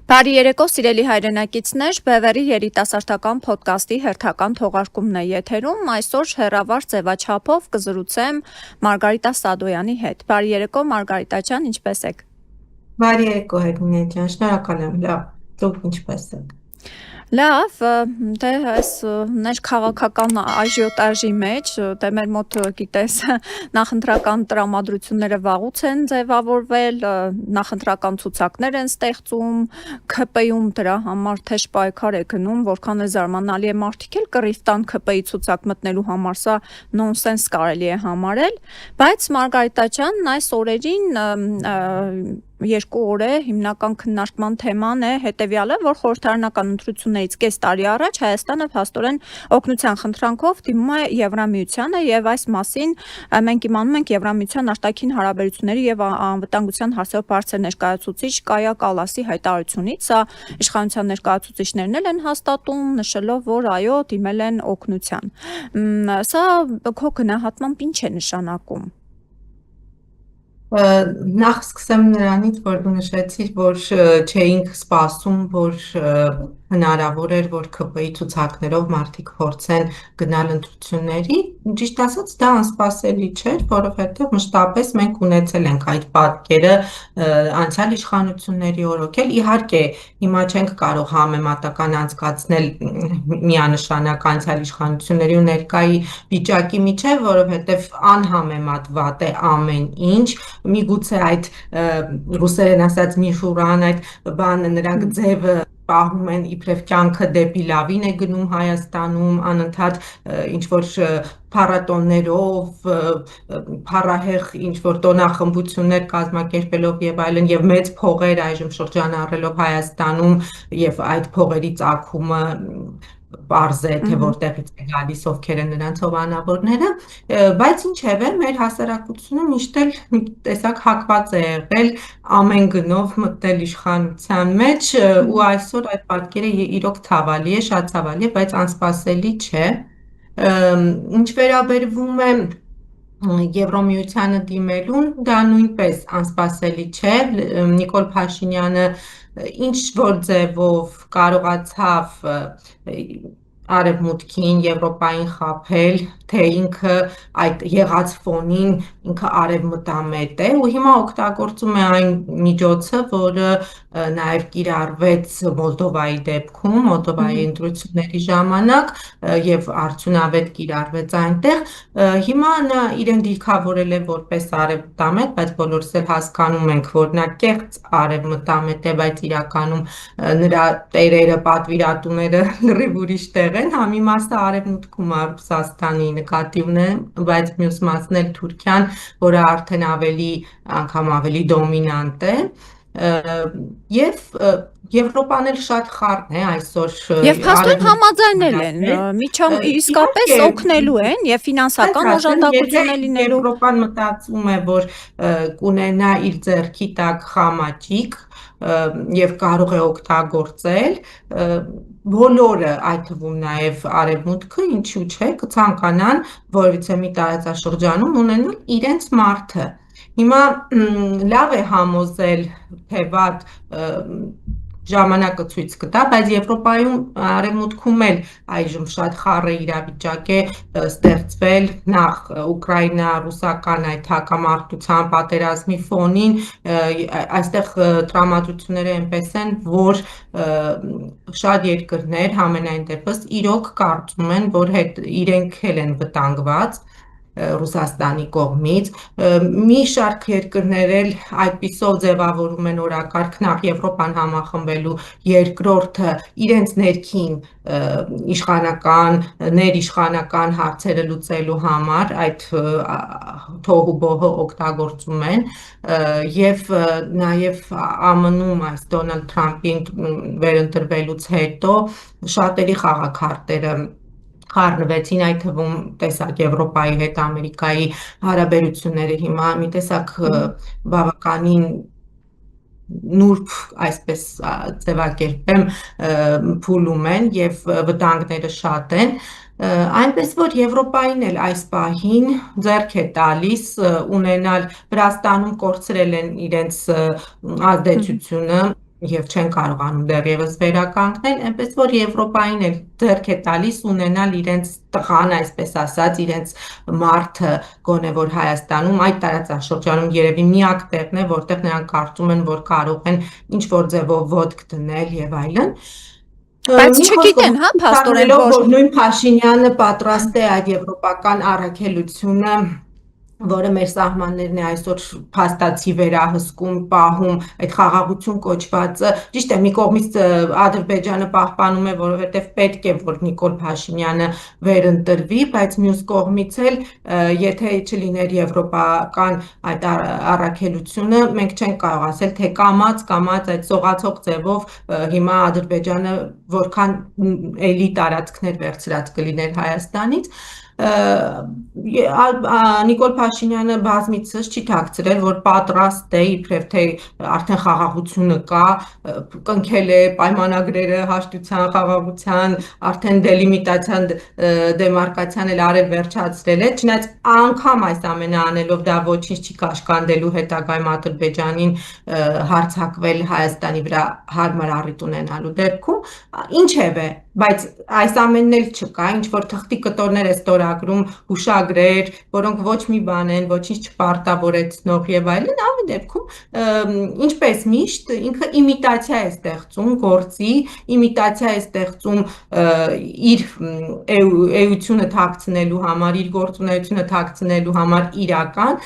Բարի երեկո, սիրելի հայրենակիցներ, Բևերի երիտասարդական փոդքասթի հերթական թողարկումն է եթերում։ Այսօր հեռավար ձևաչափով կզրուցեմ Մարգարիտա Սադոյանի հետ։ Բարի երեկո, Մարգարիտա ջան, ինչպե՞ս եք։ Բարի երեկո Հերմինե ջան, շնորհակալ եմ, լավ, դուք ինչպե՞ս եք։ Լավ, դե այս ներքաղաքական աժիոտաժի մեջ, դե մեր մոտ գիտես, նախընտրական տրամադրությունները վաղուց են ձևավորվել, նախընտրական ցուցակներ են ստեղծում, ՔՊ-ում դրա համար թեժ պայքար է գնում, որքան է զարմանալի է մարդիկ էլ կռիվ տան ՔՊ-ի ցուցակ մտնելու համար, սա նոնսենս կարելի է համարել, բայց Մարգարիտա ջան, այս օրերին երկու օր է հիմնական քննարկման թեման է հետևյալը, որ խորհրդարանական ընտրություններից կես տարի առաջ Հայաստանը փաստորեն օգնության խնդրանքով դիմում է Եվրամիությանը եւ այս մասին մենք իմանում ենք Եվրամիության արտաքին հարաբերությունների եւ անվտանգության հարցերով բարձր ներկայացուցիչ Կայա Կալասի հայտարարությունից, սա իշխանության ներկայացուցիչներն էլ են հաստատում, նշելով, որ այո, դիմել են օգնության։ Սա քո գնահատմամբ ինչ է նշանակում։ Նախ սկսեմ նրանից, որ դու նշեցիր, որ չէինք սպասում, որ հնարավոր էր, որ ՔՊ-ի ցուցակներով մարդիկ փորձեն գնալ ընտրությունների, ճիշտ ասած դա անսպասելի չէր, որովհետև մշտապես մենք ունեցել ենք այդ պատկերը անցյալ իշխանությունների օրոքել, իհարկե հիմա չենք կարող համեմատական անցկացնել միանշանակ անցյալ իշխանությունների ու ներկայի վիճակի միջև, որովհետև անհամեմատ վատ է ամեն ինչ, միգուցե այդ ռուսերեն ասած միշուրան այդ բանը նրանք ձևը պահում են իբրև կյանքը դեպի լավին է գնում Հայաստանում անընդհատ ինչ որ փառատոններով, փառահեղ ինչ որ տոնախմբություններ կազմակերպելով եւ այլն եւ մեծ փողեր այժմ շրջանառելով Հայաստանում եւ այդ փողերի ծագումը պարզ է թե որտեղից է գալիս, ովքեր են նրանց հովանավորները, բայց ինչևէ մեր հասարակությունը միշտ էլ մի տեսակ հակված է եղել ամեն գնով մտնել իշխանության մեջ ու այսօր այդ պատկերը իրոք ցավալի է, շատ ցավալի է, բայց անսպասելի չէ։ Ինչ վերաբերվում է Եվրամիությանը դիմելուն, դա նույնպես անսպասելի չէ, Նիկոլ Փաշինյանը ինչ որ ձևով կարողացավ Արևմուտքին, Եվրոպային խաբել, թե ինքը այդ եղած ֆոնին ինքը արևմտամետ է ու հիմա օգտագործում է այն միջոցը, որը նաև կիրառվեց Մոլդովայի դեպքում, Մոլդովայի ընտրությունների ժամանակ եւ արդյունավետ կիրառվեց այնտեղ, հիմա նա իրեն դիրքավորել է որպես արևմտամետ, բայց բոլորս էլ հասկանում ենք, որ նա կեղծ արևմտամետ է, բայց իրականում նրա տերերը, պատվիրատուները լրիվ ուրիշ տեղ են, հա մի մասը արևմուտքում է Ռուսաստանի նկատի ունեմ, բայց մյուս մասն էլ Թուրքիան, որը արդեն անգամ ավելի դոմինանտ է եւ Եվրոպան էլ շատ խառն է այսօր Եվ փաստորեն համաձայնել են, իսկապես օգնելու են եւ ֆինանսական օժանդակություն է լինելու։ Եվրոպան մտածում է, որ կունենա իր ձեռքի տակ խամաճիկ եւ կարող է օգտագործել բոլորը, այդ թվում նաև արևմուտքը, ինչու՞ չէ, կցանկանան որևիցե մի տարածաշրջանում ունենալ իրենց մարդը։ Հիմա լավ է համոզել, թե վատ ժամանակը ցույց կտա, բայց Եվրոպայում արևմուտքում էլ այժմ շատ խառը իրավիճակ է ստեղծվել նախ ուկրաինա-ռուսական այդ հակամարտության պատերազմի ֆոնին, այստեղ տրամադրությունները այնպես են, որ շատ երկրներ համենայն դեպս իրոք կարծում են, որ իրենք էլ են վտանգված Ռուսաստանի կողմից, մի շարք երկրներ էլ այդպիսով ձևավորում են օրակարգ նախ Եվրոպան համախմբելու, երկրորդը իրենց ներքին իշխանական, ներիշխանական հարցերը լուծելու համար այդ թոհուբոհը օգտագործում են եւ նաեւ ԱՄՆ-ում այս Դոնալդ Թրամփի վերընտրվելուց հետո շատերի խաղաքարտերը խառնվեցին, այդ թվում տեսակ Եվրոպայի հետ Ամերիկայի հարաբերությունները հիմա մի տեսակ բավականին նուրբ, այսպես ձևակերպեմ, փուլում են եւ վտանգները շատ են, այնպես որ Եվրոպային էլ այս պահին ձեռք է տալիս ունենալ Վրաստանում կորցրել են իրենց ազդեցությունը եւ չեն կարողանում դեռևս վերականգնել, այնպես որ Եվրոպային էլ ձեռք է տալիս ունենալ իրենց տղան, այսպես ասած, իրենց մարդը, գոնե որ Հայաստանում այդ տարածաշրջանում երևի միակ տեղն է, որտեղ նրանք կարծում են, որ կարող են ինչ որ ձևով ոտք դնել եւ այլն։ Բայց Մի չգիտեն, հա, փաստորեն, խոսքով որ նույն Փաշինյանը պատրաստ է այդ եվրոպական առաքելությունը, որը մեր սահմաններն է այսօր փաստացի վերահսկում, պահում, այդ խաղաղություն կոչվածը, ճիշտ է, մի կողմից Ադրբեջանը պահպանում է, որովհետև պետք է, որ Նիկոլ Փաշինյանը վերընտրվի, բայց մյուս կողմից էլ, եթե չլիներ եվրոպական այդ առաքելությունը, մենք չենք կարող ասել, թե կամաց այդ սողացող ձևով հիմա Ադրբեջանը որքան էլի տարածքներ վերցրած կլիներ Հայաստանից, Նիկոլ Փաշինյանը բազմիցս չի թաքցրել, որ պատրաստ է իբրև թե արդեն խաղաղությունը կա, կնքել է պայմանագրերը հաշտության, խաղաղության, արդեն դելիմիտացիան, դեմարկացիան էլ արել վերջացրել է, չնայած անգամ այս ամենը անելով դա ոչինչ չի կաշկանդելու հետագայում Ադրբեջանին հարձակվել Հայաստանի վրա հարմար առիթ ունենալու դեպքում, ինչևէ, բայց այս ամենն էլ չկա, ինչ որ թղթի կտորներ է ստորագրում, հուշագրեր, որոնք ոչ մի բան են, ոչինչ չպարտավորեցնող եւ այլն, ամեն դեպքում ինչպես միշտ ինքը իմիտացիա է ստեղծում գործի, իմիտացիա է ստեղծում իր էությունը թաքցնելու համար, իր գործունեությունը թաքցնելու համար իրական,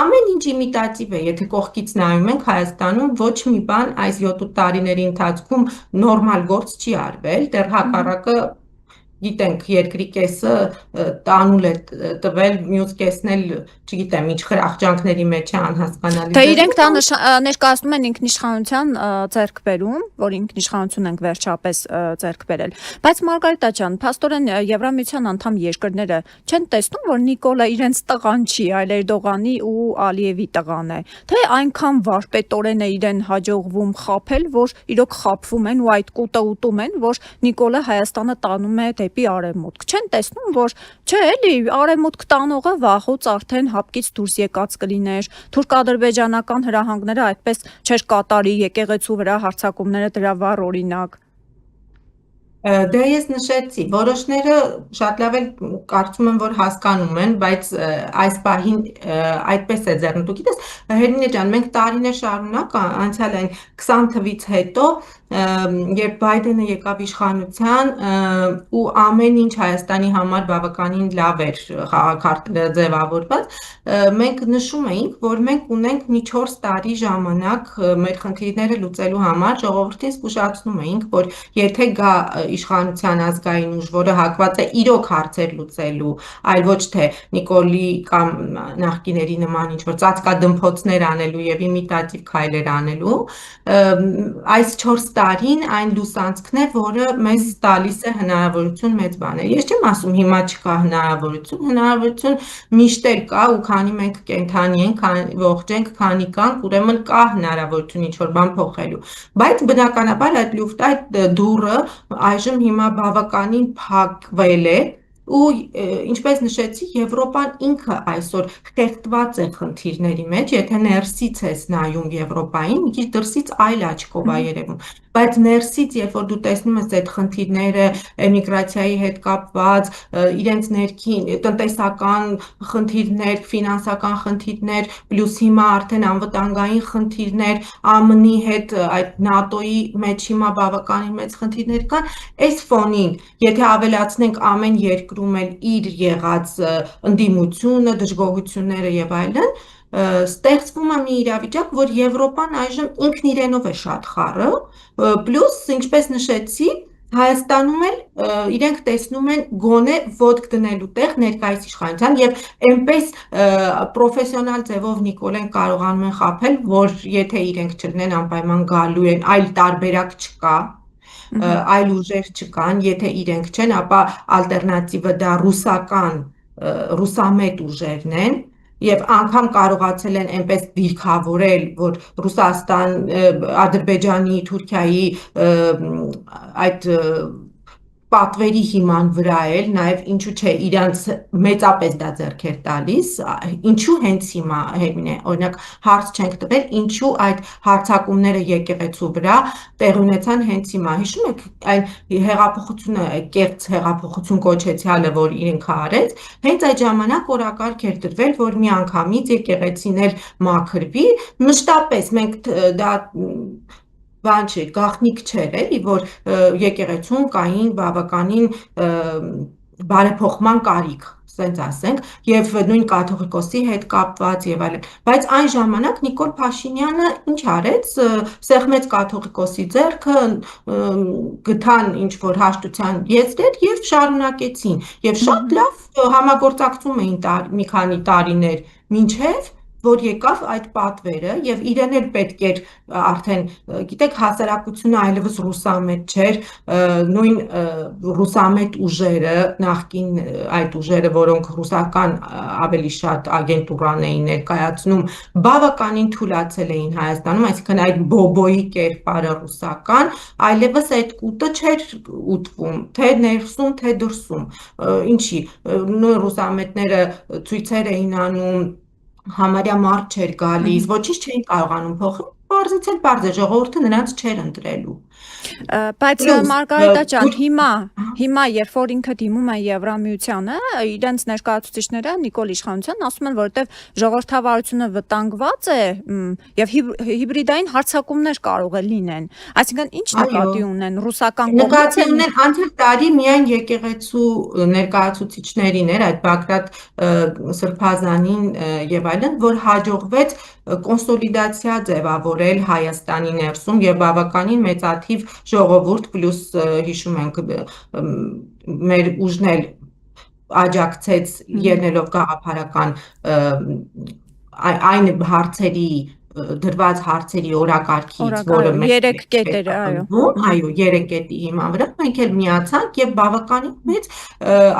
ամեն ինչ իմիտատիվ է, եթե կողքից նայում ենք Հայաստանում ոչ մի բան այս 7 տարիների ընթացքում նորմալ գործ չի արվել, դեռ հակառակը գիտենք, երկրի կեսը տանուլ է տվել, մյուս կեսն էլ, չգիտեմ, ինչ խրախճանքների մեջ է անհասկանալի։ Թե իրենք դա ներկայացնում են ինքնիշխանության ձեռքբերում, որ ինքնիշխանություն ենք վերջապես ձեռք բերել։ Բայց Մարգարիտա ջան, փաստորեն Եվրամիության անդամ երկրները չեն տեսնում, որ Նիկոլը իրենց տղան չի, այլ Էրդողանի ու Ալիևի տղան է։ Թե այնքան վարպետորեն է իրեն հաջողվում խաբել, որ իրոք խաբվում են ու այդ կուտը ուտում են, որ Նիկոլը Հայաստանը տանում է դեպի արևմուտք։ Չեն տեսնում, որ չէ, էլի արևմուտք տանողը վաղուց արդեն հապկից դուրս եկած կլիներ, թուրք-ադրբեջանական հրահանգները այդպես չէր կատարի, եկեղեցու վրա հարձակումները դրա վառ օրինակ։ Դե ես նշեցի, որոշները շատ լավ էլ կարծում եմ, որ հասկանում են, բայց այս պահին այդպես է ձեռնտու։ Գիտես, Հերմինե ջան, մենք տարիներ շարունակ անցյալ այն 20 թվից հետո, երբ Բայդենը եկավ իշխանության ու ամեն ինչ Հայաստանի համար բավականին լավ էր խաղաքարտերը ձևավորված, մենք նշում էինք, որ մենք ունենք մի 4 տարի ժամանակ մեր խնդիրները լուծելու համար, ժողովրդին զգուշացնում էինք, որ եթե գա իշխանության ազգային ուժ, որը հակված է իրոք հարցեր լուծելու, այլ ոչ թե Նիկոլի կամ նախկիների նման ինչ որ ծածկադմփոցներ անելու եւ իմիտատիվ քայլեր անելու, այս 4 տարին այն լուսանցքն է, որը մեզ տալիս է հնարավորություն մեծ բաներ։ Ես չեմ ասում հիմա չկա հնարավորություն միշտ էլ կա ու քանի մենք կենդանի ենք, ողջ ենք, քանի կանք, ուրեմն կա հնարավորություն ինչ որ բան փոխելու։ Բայց բնականաբար այդ լուֆտ, այդ դուռը այժմ հիմա բավականին փակվել է ու ինչպես նշեցի, Եվրոպան ինքը այսօր խեղդված է խնդիրների մեջ, եթե ներսից ես նայում Եվրոպային, մի քիչ դրսից այլ աչքով է երևում, բայց ներսից, երբ որ դու տեսնում ես այդ խնդիրները, էմիգրացիայի հետ կապված, իրենց ներքին տնտեսական խնդիրներ, ֆինանսական խնդիրներ, պլյուս հիմա արդեն անվտանգային խնդիրներ, ԱՄՆ-ի հետ այդ ՆԱՏՕ-ի մեջ հիմա բավականին մեծ խնդիրներ կան, այս ֆոնին, եթե ավելացնենք ամեն երկրում էլ իր եղած ընդդիմությունը, դժգոհությունները եւ այլն, ստեղծվում է մի իրավիճակ, որ Եվրոպան այժմ ինքն իրենով է շատ խառը, պլյուս, ինչպես նշեցի, Հայաստանում էլ իրենք տեսնում են գոնե ոտք դնելու տեղ ներկայիս իշխանության եւ այնպես պրոֆեսիոնալ ձևով Նիկոլեն կարողանում են խաբել, որ եթե իրենք չլինեն անպայման գալու են, այլ տարբերակ չկա, այլ ուժեր չկան, եթե իրենք չեն, ապա ալտերնատիվը դա ռուսամետ ուժերն են եւ անգամ կարողացել են այնպես դիրքավորել, որ Ռուսաստան, Ադրբեջանի, Թուրքիայի այդ պատվերի հիման վրա էլ, նաև ինչու չէ իրանց մեծապես դա ձեռք էր տալիս, ինչու հենց հիմա Հերմինե, օրինակ հարց չենք տվել, ինչու այդ հարձակումները եկեղեցու վրա տեղի ունեցան հենց հիմա։ Հիշում եք այն հեղափոխությունը, կեղծ հեղափոխություն կոչեցյալը, որ ինքը արեց, հենց այդ ժամանակ օրակարգ էր դրվել, որ միանգամից եկեղեցին էլ մաքրվի, մշտապես մենք դա բան չէ, գաղտնիք չէր էլի, որ եկեղեցուն կային բավականին բարեփոխման կարիք, ասենց ասենք, եւ նույն կաթողիկոսի հետ կապված եւ այլն, բայց այն ժամանակ Նիկոլ Փաշինյանը ինչ արեց, սեղմեց կաթողիկոսի ձեռքը, գտան ինչ որ հաշտության եզրեր եւ շարունակեցին եւ շատ լավ համագործակցում էին մի քանի տարիներ մինչեւ որ եկավ այդ պատվերը եւ իրեն էլ պետք էր արդեն գիտեք հասարակությունը այլևս ռուսամետ չէր նույն ռուսամետ ուժերը նախկին այդ ուժերը որոնք ռուսական ավելի շատ ագենտուրան էին ներկայացնում բավականին թուլացել էին Հայաստանում այսինքն այդ բոբոյի կերպարը ռուսական այլևս այդ կուտը չէր ուտվում թե ներսում թե դրսում ինչի նույն ռուսամետները ցույցեր էին անում համարյա մարդ չէր գալիս, ոչինչ չէին կարողանում փոխել, բարձից էլ բարձ է, ժողովուրդը նրանց չէր ընտրելու։ Բայց Մարգարիտա ջան, հիմա երբ որ ինքը դիմում է Եվրամիությանը, իրենց ներկայացուցիչները Նիկոլ իշխանության ասում են, որովհետև ժողովրդավարությունը վտանգված է եւ հիբրիդային հարձակումներ կարող է լինեն։ Այսինքն ինչ նկատի ունեն ռուսական կողմից։ Նկատի ունեն անցյալ տարի միայն եկեղեցու ներկայացուցիչներին էր այդ Բագրատ Սրբազանին եւ այլն, որ հաջողվեց կոնսոլիդացիա ձևավորել Հայաստանի ներսում եւ բավականին մեծաթիվ ժողովուրդ պլյուս հիշում ենք մեր ուժն էլ աջակցեց ելնելով գաղափարական այն հարցերի դրված հարցերի օրակարգից, որը երեք կետերը, այո, երեք կետի հիման վրա մենք էլ միացանք եւ բավականին մեծ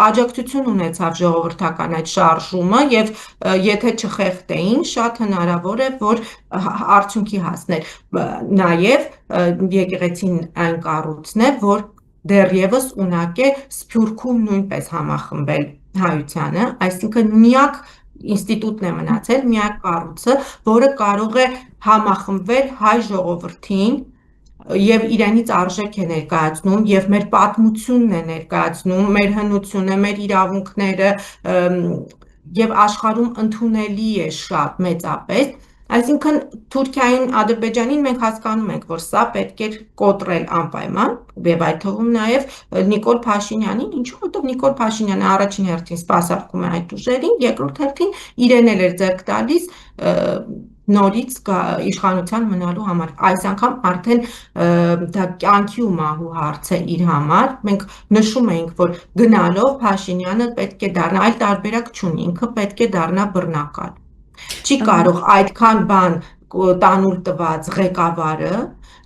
աջակցություն ունեցավ ժողովրդական այդ շարժումը եւ եթե չխեղդեին, շատ հնարավոր է, որ արդյունքի հասներ։ Նաեւ եկեղեցին այն կառույցն է, որ դեռևս ունակ է Սփյուռքում նույնպես համախմբել հայությանը, այսինքն միակ ինստիտուտն է մնացել, միակ կառույցը, որը կարող է համախմբվել հայ ժողովրդին եւ իրենից արժեք է ներկայացնում եւ մեր պատմությունն է ներկայացնում, մեր հնությունը, մեր իրավունքները եւ աշխարհում ընդունելի է շատ մեծապես Այսինքն Թուրքիային, Ադրբեջանին մենք հասկանում ենք, որ սա պետք է կոտրել անպայման եւ այդ թվում նաեւ Նիկոլ Փաշինյանին, ինչու որտեղ Նիկոլ Փաշինյանը առաջին հերթին սպասարկում է այդ ուժերին, երկրորդ հերթին իրեն էլ էր ձեռք տալիս նորից իշխանության մնալու համար։ Այս անգամ արդեն դա կյանքի ու մահու հարց է իր համար։ Մենք նշում էինք, որ գնալով Փաշինյանը պետք է դառնա, այլ տարբերակ չունի, ինքը պետք է դառնա բռնակալ։ Չի կարող այդքան բան տանուլ տված ղեկավարը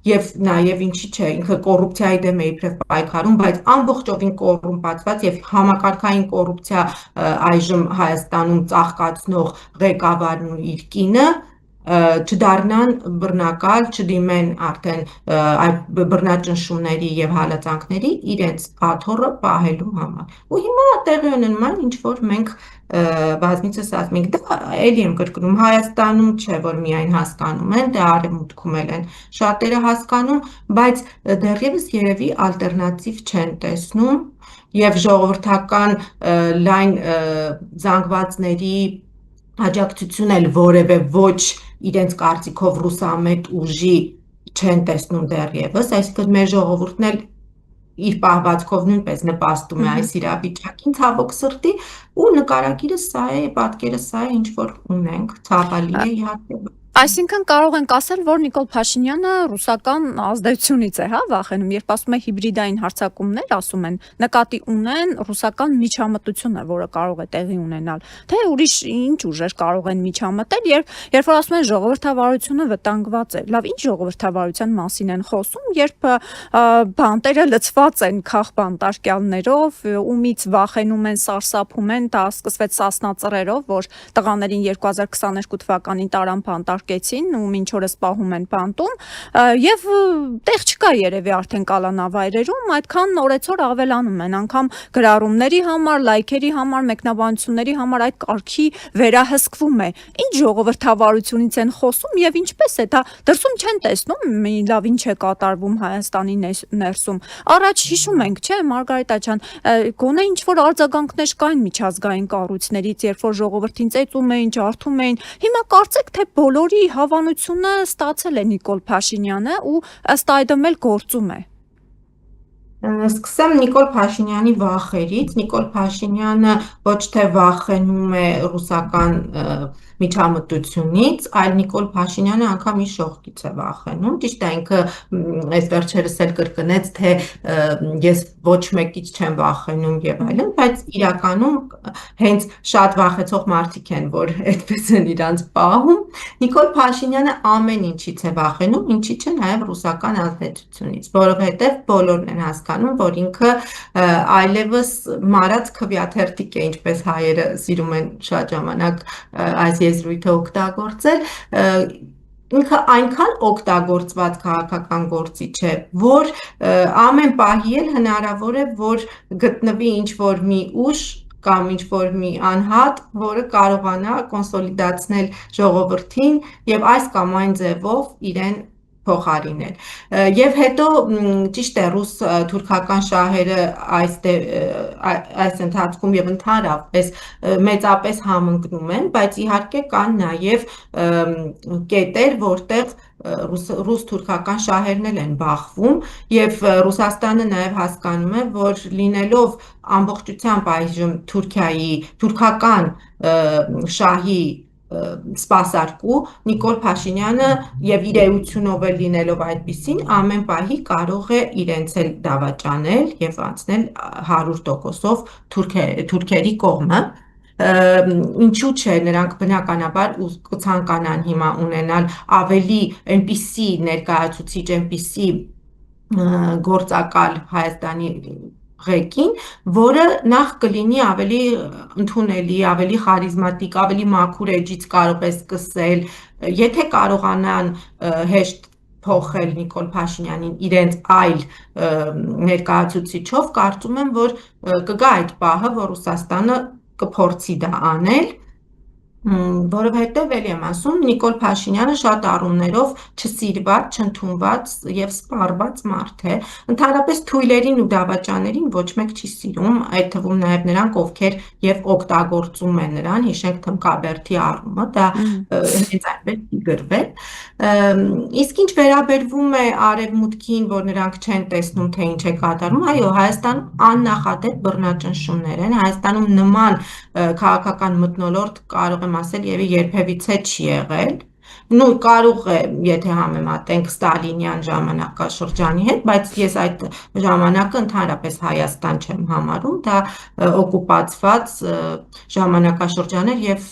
եւ նաեւ ինչի՞ չէ ինքը կոռուպցիայի դեմ է իբրև պայքարում, բայց ամբողջովին կոռումպացված եւ համակարգային կոռուպցիա այժմ Հայաստանում ծաղկացնող ղեկավարն ու իր կինը չդառնան բռնակալ, չդիմեն արդեն այդ բռնաճնշումների եւ հալածանքների իրենց աթոռը պահելու համար։ Ու հիմա տեղի ունենում են ինչ որ մենք բազմիցս ասում ենք, դա էլի եմ կրկնում, Հայաստանում չէ, որ միայն հասկանում են, դա արևմուտքում էլ են շատերը հասկանում, բայց դեռևս երևի ալտերնատիվ չեն տեսնում եւ ժողովրդական լայն զանգվածների աջակցություն էլ որևէ ոչ իրենց կարծիքով ռուսամետ ուժի չեն տեսնում դեռևս, այսինքն մեր ժողովուրդն էլ իր պահվածքով նույնպես նպաստում է այս իրավիճակին ցավոք սրտի ու նկարագիրը սա է, պատկերը սա է, ինչ որ ունենք, ցավալի է իհարկե Այսինքն կարող ենք ասել, որ Նիկոլ Փաշինյանը ռուսական ազդեցությունից է, հա, վախենում, երբ ասում է հիբրիդային հարձակումներ, ասում են, նկատի ունեն ռուսական միջամտությունը, որը կարող է տեղի ունենալ, թե ուրիշ ինչ ուժեր կարող են միջամտել, երբ որ ասում են ժողովրդավարությունը վտանգված է, լավ, ինչ ժողովրդավարության մասին են խոսում, երբ բանտերը լցված են քաղբանտարկյալներով, ումից վախենում են, սարսափում են, դա սկսվեց Սասնա ծռերով, որ տղաներին 2022 թվականին տարան բանտարկել ուղարկեցին ու մինչ օրս պահում են բանտում, եւ տեղ չկա երևի արդեն կալանավայրերում, այդքան օրեցօր ավելանում են, անգամ գրառումների համար, լայքերի համար, մեկնաբանությունների համար այդ կարգի վերահսկվում է։ Ինչ ժողովրդավարությունից են խոսում եւ ինչպես է դա դրսում չեն տեսնում, լավ ինչ է կատարվում Հայաստանի ներսում։ Առաջ հիշում ենք, չէ, Մարգարիտ ջան, գոնե ինչ որ արձագանքներ կային միջազգային կառույցներից, երբ որ ժողովրդին ծեծում էին, ջարդում էին։ Հիմա կարծեք թե բոլորի հավանությունը ստացել է Նիկոլ Փաշինյանը ու ըստ այդմ էլ գործում է։ Սկսեմ Նիկոլ Փաշինյանի վախերից։ Նիկոլ Փաշինյանը ոչ թե վախենում է ռուսական միջամտությունից, այլ Նիկոլ Փաշինյանը անգամ իր շողքից է վախենում։ Ճիշտ է, ինքը այս վերջերս էլ կրկնեց, թե ես ոչ մեկից չեմ վախենում եւ այլն, բայց իրականում հենց շատ վախեցող մարդիկ են, որ այդպես են իրանց պահում։ Նիկոլ Փաշինյանը ամեն ինչից է վախենում, ինչի՞ չէ նաեւ ռուսական ազդեցությունից, որովհետեւ բոլորն են հասկանում, որ ինքը այլևս մարած քվյաթերթիկ է, ինչպես հայերը սիրում են շատ ժամանակ այս եզրույթը օգտագործել, ինքը այնքան օգտագործված քաղաքական գործիչ է, որ ամեն պահի էլ հնարավոր է, որ գտնվի ինչ-որ մի ուժ կամ ինչ-որ մի անհատ, որը կարողանա կոնսոլիդացնել ժողովրդին եւ այս կամ այն ձևով իրեն փոխարինել։ Եվ հետո ճիշտ է, ռուս-թուրքական շահերը այս ընթացքում եւ ընդհանրապես մեծապես համընկնում են, բայց իհարկե կան նաեւ կետեր, որտեղ ռուս-թուրքական շահերն էլ են բախվում եւ Ռուսաստանը նաեւ հասկանում է, որ լինելով ամբողջությամբ այժմ թուրքական շահի սպասարկու, Նիկոլ Փաշինյանը եւ իր էությունով էլ լինելով այդպիսին ամեն պահի կարող է իրենց էլ դավաճանել եւ անցնել 100%-ով թուրքերի կողմը։ Ինչու՞ չէ, նրանք բնականաբար կցանկանան հիմա ունենալ ավելի այնպիսի ներկայացուցիչ, այնպիսի գործակալ Հայաստանի ղեկին, որը նախ կլինի ավելի ընդունելի, ավելի խարիզմատիկ, ավելի մաքուր էջից կարող է սկսել, եթե կարողանան հեշտ փոխել Նիկոլ Փաշինյանին իրենց այլ ներկայացուցիչով, կարծում եմ, որ կգա այդ պահը, որ Ռուսաստանը կփորձի դա անել, որովհետև էլի եմ ասում, Նիկոլ Փաշինյանը շատ առումներով չսիրված, չընդունված եւ սպառված մարդ է։ Ընդհանրապես թույլերին ու դավաճաներին ոչ մեկ չի սիրում, այդ թվում նաեւ նրանք, ովքեր եւ օգտագործում են նրան, հիշենք Թմկաբերդի առումը, դա հենց այնպես չի գրվել։ Իսկ ինչ վերաբերվում է արևմուտքին, որ նրանք չեն տեսնում, թե ինչ է կատարում, այո, Հայաստանում աննախադեպ բռնաճնշումներ են, Հայաստանում նման քաղաքական մթնոլորտ կարող եմ ասել երբևիցե չի եղել, կարող է, եթե համեմատենք Ստալինյան ժամանակաշրջանի հետ, բայց ես այդ ժամանակը ընդհանրապես Հայաստան չեմ համարում, դա օկուպացված ժամանակաշրջան էր եւ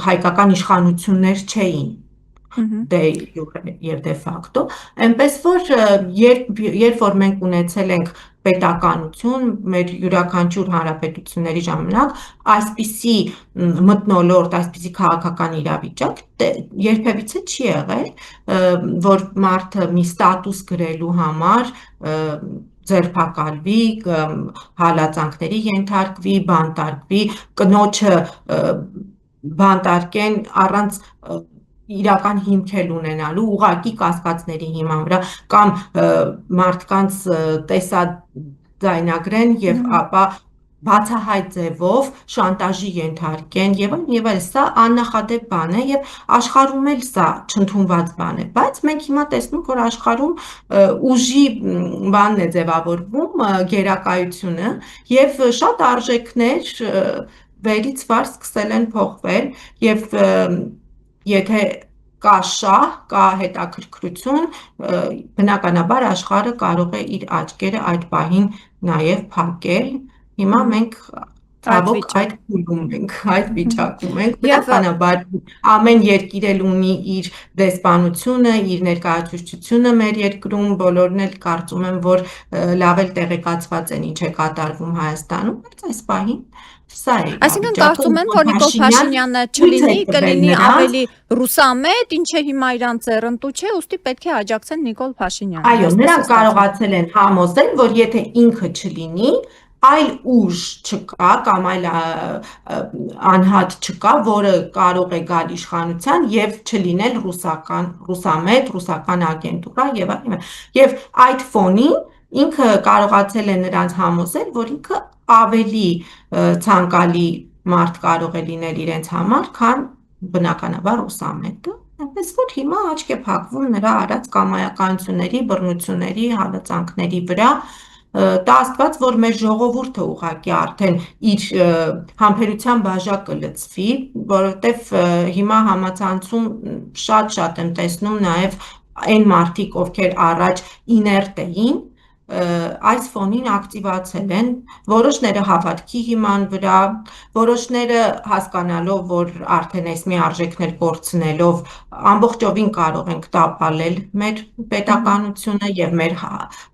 հայկական իշխանություններ չէին դե յուրե եւ դե ֆակտո, այնպես որ երբ որ մենք ունեցել ենք պետականություն, մեր յուրաքանչյուր հանրապետությունների ժամանակ այսպիսի մթնոլորտ, այսպիսի քաղաքական իրավիճակ երբևիցե չի եղել, որ մարդը մի ստատուս գրելու համար ձերբակալվի, հալածանքների ենթարկվի, բանտարկվի, կնոջը բանտարկեն առանց իրական հիմքեր ունենալու, ուղղակի կասկածների հիման վրա, կամ մարդկանց տեսաձայնագրեն եւ ապա բացահայտ ձևով շանտաժի ենթարկեն եւ այլն, սա աննախադեպ բան է եւ աշխարհում էլ սա չընդունված բան է, բայց մենք հիմա տեսնում ենք, որ աշխարհում ուժի բանն է ձևավորվում, գերակայությունը եւ շատ արժեքներ վերից վար սկսել են փոխվել եւ եթե կա շահ, կա հետաքրքրություն, բնականաբար աշխարհը կարող է իր աչքերը այդ պահին նաև փակել։ Հիմա մենք ցավոք այդ փուլում ենք, այդ վիճակում ենք։ Բնականաբար ամեն երկիր էլ ունի իր դեսպանությունը, իր ներկայացուցչությունը մեր երկրում, բոլորն էլ կարծում եմ, որ լավ էլ տեղեկացված են ինչ է կատարվում Հայաստանում, բայց այս պահին Սա է Այսինքն իրավիճակը, կարծում եմ, որ Նիկոլ Փաշինյանը չլինի, կլինի ավելի ռուսամետ, ինչը հիմա իրան ձեռնտու չէ, ուստի պետք է աջակցեն Նիկոլ Փաշինյանին։ Այո, նրանք կարողացել են համոզել, որ եթե ինքը չլինի, այլ ուժ չկա կամ այլ անհատ չկա, որը կարող է գալ իշխանության եւ չլինել ռուսամետ, ռուսական ագենտուրա եւ այլն։ Եվ այդ ֆոնին ինքը կարողացել է նրանց համոզել, որ ինքը ավելի ցանկալի մարդ կարող է լինել իրենց համար, քան բնականաբար ռուսամետը, այնպես որ հիմա աչք է փակվում նրա արած կամայականությունների, բռնությունների, հալածանքների վրա, տա Աստված, որ մեր ժողովուրդը ուղղակի արդեն իր համբերության բաժակը լցվի, որովհետև հիմա համացանցում շատ եմ տեսնում նաև այն մարդիկ, ովքեր առաջ իներտ էին, այս ֆոնին ակտիվացել են, որոշները հավատքի հիման վրա, որոշները հասկանալով, որ արդեն այս մի արժեքներ կորցնելով ամբողջովին կարող ենք տապալել մեր պետականությունը եւ մեր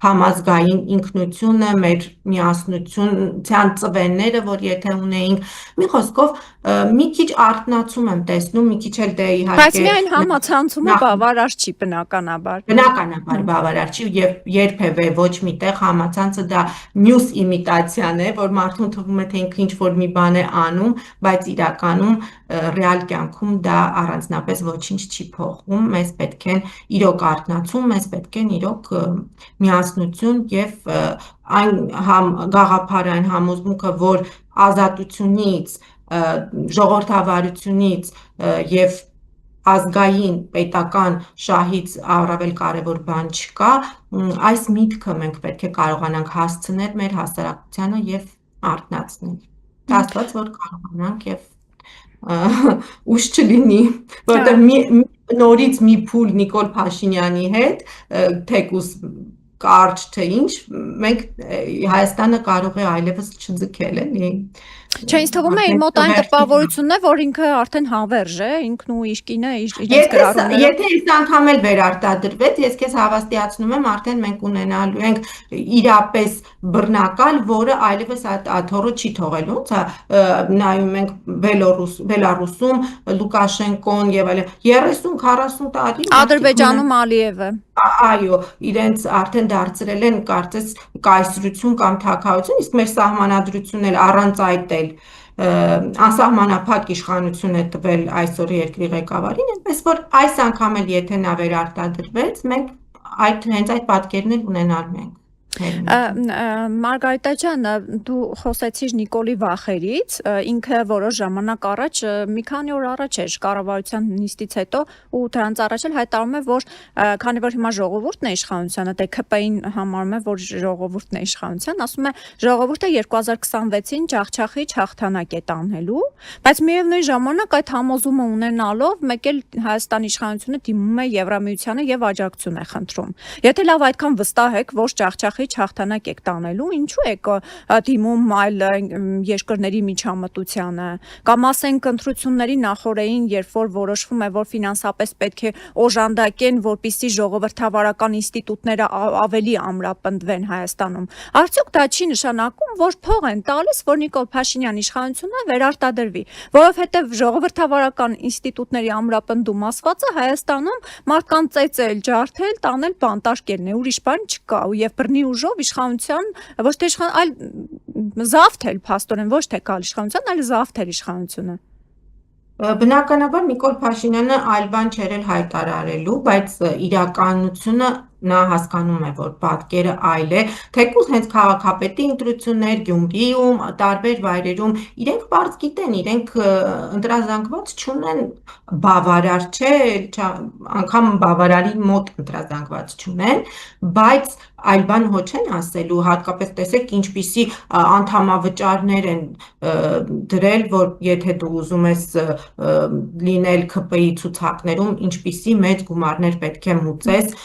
համազգային ինքնությունը, մեր միասնությունության ծվենները, որ եթե ունեինք, մի խոսքով մի քիչ արթնացում եմ տեսնում, մի քիչ էլ դե իհարկե Բայց միայն համացանցումը բավարար չի բնականաբար։ Բնականաբար բավարար չի եւ երբեւե ոչ միտեղ համացանցը դա մյուս իմիտացիան է, որ մարդուն թվում է թե ինքը ինչ-որ մի բան է անում, բայց իրականում ռեալ կյանքում դա առանձնապես ոչինչ չի փոխում, մեզ պետք է իրոք արթնացում, մեզ պետք է իրոք միասնություն եւ այն գաղափարային համոզմունքը, որ ազատությունից, ժողովրդավարությունից եւ ազգային պետական շահից առավել կարևոր բան չկա, այս միտքը մենք պետք է կարողանանք հասցնել մեր հասարակությանը եւ արթնացնել։ Աստված որ կարողանանք եւ ուշ չլինի, որտեղ նորից մի փուլ Նիկոլ Փաշինյանի հետ, թեկուս կարճ թե ինչ, մենք Հայաստանը կարող է այլևս չձգել, էլի։ Չէ, ինձ թվում է իր մոտ այն տպավորությունն է, որ ինքը արդեն հավերժ է, ինքն ու իր կինը իրենց գրառումները։ Եթե այս անգամ էլ վերարտադրվեց, ես քեզ հավաստիացնում եմ, արդեն մենք ունենալու ենք իրապես բռնակալ, որը այլևս այդ աթոռը չի թողելու, ոնց է նայում ենք Բելարուսում Լուկաշենկոն եւ այլն 30-40 տարի Ադրբեջանում Ալիևը։ Այո, իրենց արդեն դարձրել են կարծես կայսրություն կամ թագավորություն, իսկ մեր սահմանադրությունն էլ առանց այդ էլ անսահմանափակ իշխանություն է տվել այսօր երկրի ղեկավարին, այնպես որ այս անգամ էլ եթե նա վերարտադրվեց, մենք հենց այդ պատկերն էլ ունենալու ենք։ Մարգարիտա ջան, դու խոսեցիր Նիկոլի վախերից, ինքը որոշ ժամանակ առաջ, մի քանի օր առաջ էր կառավարության նիստից հետո ու դրանց առաջ էլ հայտարարում է, որ քանի որ հիմա ժողովուրդն է իշխանությանը, դե ՔՊ-ին համարում է, որ ժողովուրդն է իշխանության, ասում է ժողովուրդը 2026-ին ջախջախիչ հաղթանակ է տանելու, բայց միևնույն ժամանակ այդ համոզումը ունենալով մեկ էլ Հայաստանի իշխանությունը դիմում է Եվրամիությանը եւ աջակցություն է խնդրում։ Եթե լավ այդքան վստահ եք, որ ջախջախիչ հաղթանակ եք տանելու, ինչու եք դիմում այլ երկրների միջամտությանը, կամ ասենք ընտրությունների նախօրեին, երբ որ որոշվում է, որ ֆինանսապես պետք է օժանդակեն, որպեսզի ժողովրդավարական ինստիտուտները ավելի ամրապնդվեն Հայաստանում։ Արդյոք դա չի նշանակում, որ փող են տալիս, որ Նիկոլ Փաշինյանի իշխանությունը վերարտադրվի, որովհետև ժողովրդավարական ինստիտուտների ամրապնդում ասվածը Հայաստանում մարդկանց ծեծել, ջարդել, տանել բանտարկելն է, ուրիշ բան չկա, եւ բռնի ուժով իշխանության, ոչ թե այլ զավթել փաստորեն, ոչ թե կալ իշխանության, այլ զավթել իշխանությունը։ Բնականաբար Նիկոլ Փաշինյանը այլ բան չէր էլ հայտարարելու, բայց իրականությունը նա հասկանում է, որ պատկերը այլ է, թեկուզ հենց քաղաքապետի ընտրություններ Գյումրիում, տարբեր վայրերում, իրենք բարձ գիտեն, իրենք ընտրազանգված չունեն, բավարար չէ, անգամ բավարարի մոտ ընտրազանգված չունեն, բայց այլ բան ոչ են ասելու, հատկապես տեսեք ինչպիսի անդամավճարներ են դրել, որ եթե դու ուզում ես լինել ՔՊ-ի ցուցակներում, ինչպիսի մեծ գումարներ պետք է մուծես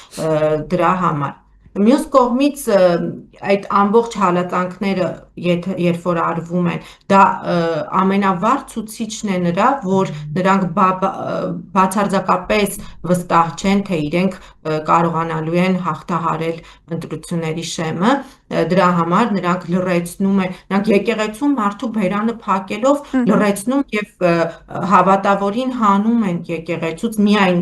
դրա համար։ Մյուս կողմից այդ ամբողջ հալածանքները երբ որ արվում են, դա ամենավառ ցուցիչն է նրա, որ նրանք բացարձակապես վստահ չեն, թե իրենք կարողանալու են հաղթահարել ընտրությունների շեմը, դրա համար նրանք լռեցնում են, նրանք եկեղեցում մարդու բերանը փակելով լռեցնում եւ հավատավորին հանում են եկեղեցուց միայն